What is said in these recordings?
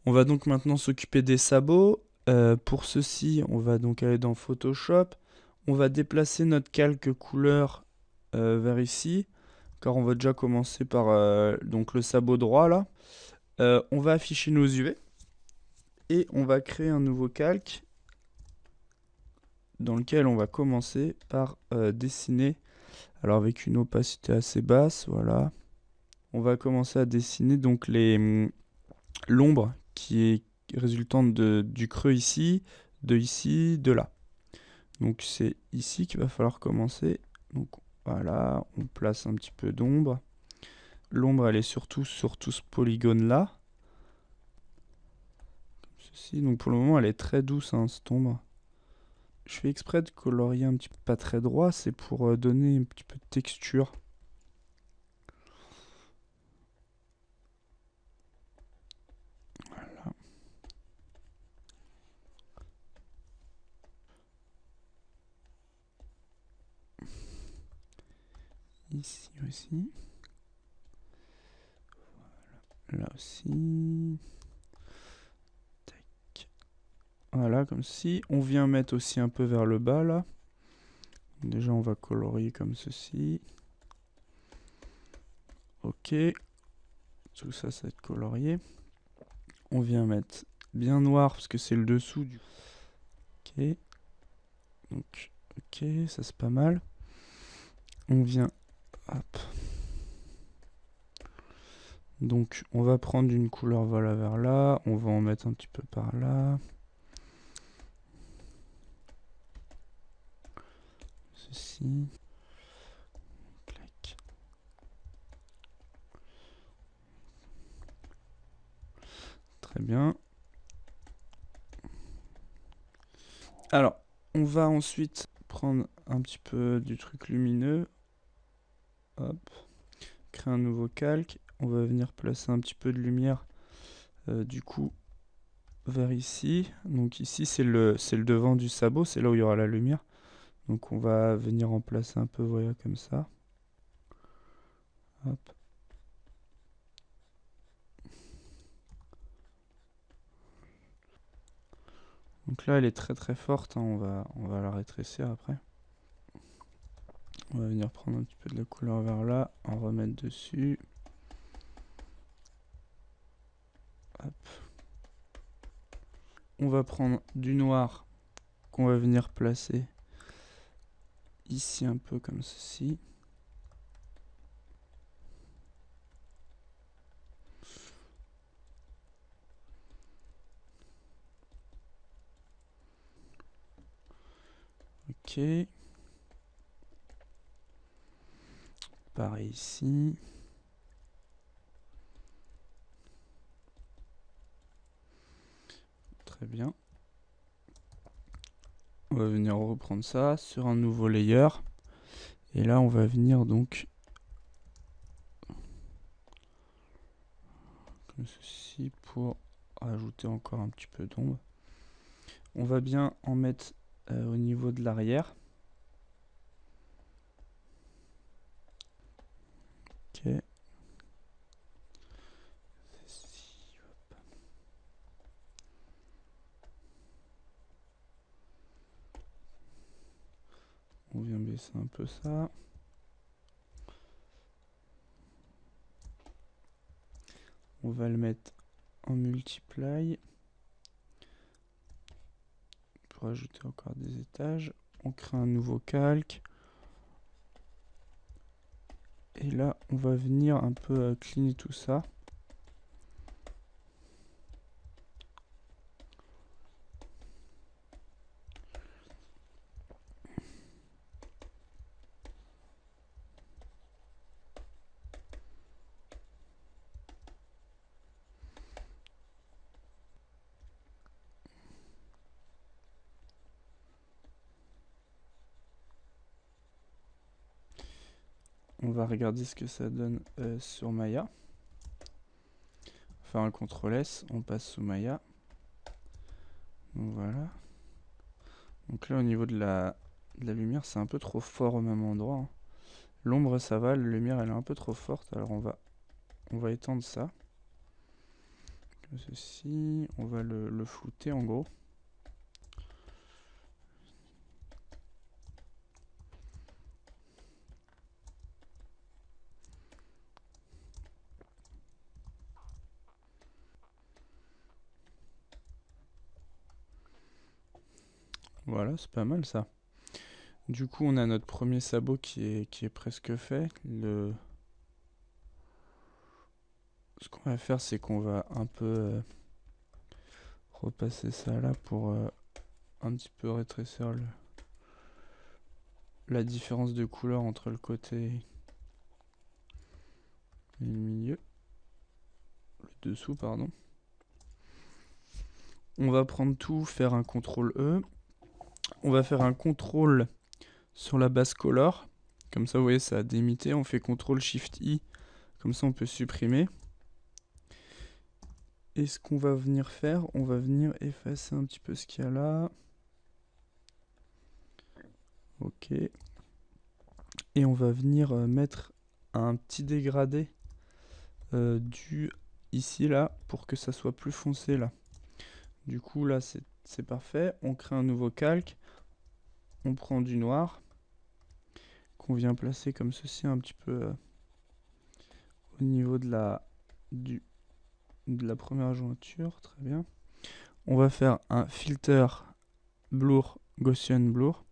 On va donc maintenant s'occuper des sabots. Pour ceci, on va donc aller dans Photoshop. On va déplacer notre calque couleur vers ici, car on va déjà commencer par donc le sabot droit là. On va afficher nos UV et on va créer un nouveau calque dans lequel on va commencer par dessiner, alors avec une opacité assez basse, voilà. On va commencer à dessiner donc l'ombre qui est résultante du creux ici, de là. Donc c'est ici qu'il va falloir commencer. Donc voilà, on place un petit peu d'ombre. L'ombre elle est surtout sur tout ce polygone là. Comme ceci. Donc pour le moment elle est très douce hein, cette ombre. Je fais exprès de colorier un petit peu pas très droit, c'est pour donner un petit peu de texture. Voilà. Ici aussi. Là aussi. Tac. Voilà, comme ceci. On vient mettre aussi un peu vers le bas là. Déjà on va colorier comme ceci. Ok. Tout ça, ça va être colorié. On vient mettre bien noir parce que c'est le dessous du... Ok. Donc, ok, ça c'est pas mal. On vient... Hop. Donc, on va prendre une couleur, voilà, vers là. On va en mettre un petit peu par là. Ceci. Clac. Très bien. Alors, on va ensuite prendre un petit peu du truc lumineux. Hop. Créer un nouveau calque. On va venir placer un petit peu de lumière, du coup, vers ici. Donc ici, c'est le devant du sabot. C'est là où il y aura la lumière. Donc on va venir en placer un peu, voilà, comme ça. Hop. Donc là, elle est très très forte, hein, on va la rétrécir après. On va venir prendre un petit peu de la couleur vers là, en remettre dessus. Hop. On va prendre du noir qu'on va venir placer ici un peu comme ceci. Ok. Pareil ici. Très bien. On va venir reprendre ça sur un nouveau layer. Et là, on va venir donc comme ceci pour rajouter encore un petit peu d'ombre. On va bien en mettre au niveau de l'arrière. Ok. On vient baisser un peu ça. On va le mettre en multiply pour ajouter encore des étages. On crée un nouveau calque. Et là, on va venir un peu cleaner tout ça. On va regarder ce que ça donne sur Maya. Faire un CTRL S, on passe sous Maya. Donc voilà. Donc là au niveau de la lumière, c'est un peu trop fort au même endroit, hein. L'ombre ça va, la lumière elle est un peu trop forte, alors on va étendre ça. comme ceci. On va le flouter en gros. Voilà, c'est pas mal ça. Du coup, on a notre premier sabot qui est presque fait. Ce qu'on va faire, c'est qu'on va un peu repasser ça là pour un petit peu rétrécir la différence de couleur entre le côté et le milieu. Le dessous, pardon. On va prendre tout, faire un CTRL E. On va faire un contrôle sur la base color. Comme ça, vous voyez, ça a démité. On fait CTRL SHIFT I. Comme ça, on peut supprimer. Et ce qu'on va venir faire, on va venir effacer un petit peu ce qu'il y a là. Ok. Et on va venir mettre un petit dégradé du ici, là, pour que ça soit plus foncé, là. Du coup, là, c'est parfait. On crée un nouveau calque. On prend du noir qu'on vient placer comme ceci un petit peu au niveau de la première jointure. Très bien. On va faire un filter blur, Gaussian blur,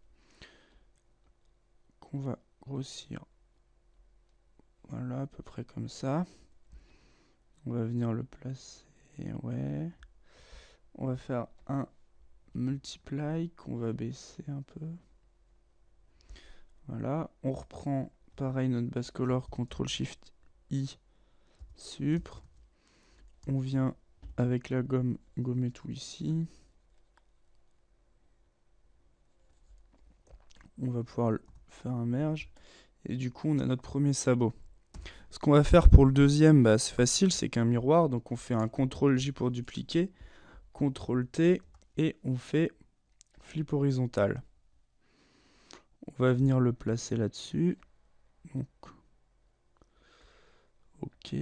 qu'on va grossir. Voilà, à peu près comme ça. On va venir le placer. Ouais. On va faire un multiply qu'on va baisser un peu. Voilà. On reprend pareil notre base color, CTRL SHIFT I, supr. On vient avec la gomme gommer tout ici. On va pouvoir faire un merge. Et du coup, on a notre premier sabot. Ce qu'on va faire pour le deuxième, bah, c'est facile, c'est qu'un miroir. Donc on fait un CTRL J pour dupliquer, CTRL T, et on fait flip horizontal. On va venir le placer là-dessus. Donc, ok.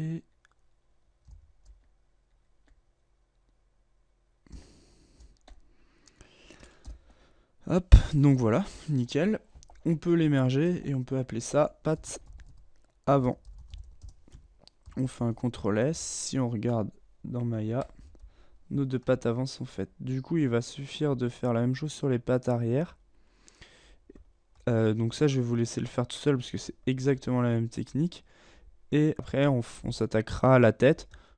Hop, donc voilà, nickel. On peut l'émerger et on peut appeler ça patte avant. On fait un CTRL S. Si on regarde dans Maya, nos deux pattes avant sont faites. Du coup, il va suffire de faire la même chose sur les pattes arrière. Donc ça, je vais vous laisser le faire tout seul parce que c'est exactement la même technique. Et après, on s'attaquera à la tête.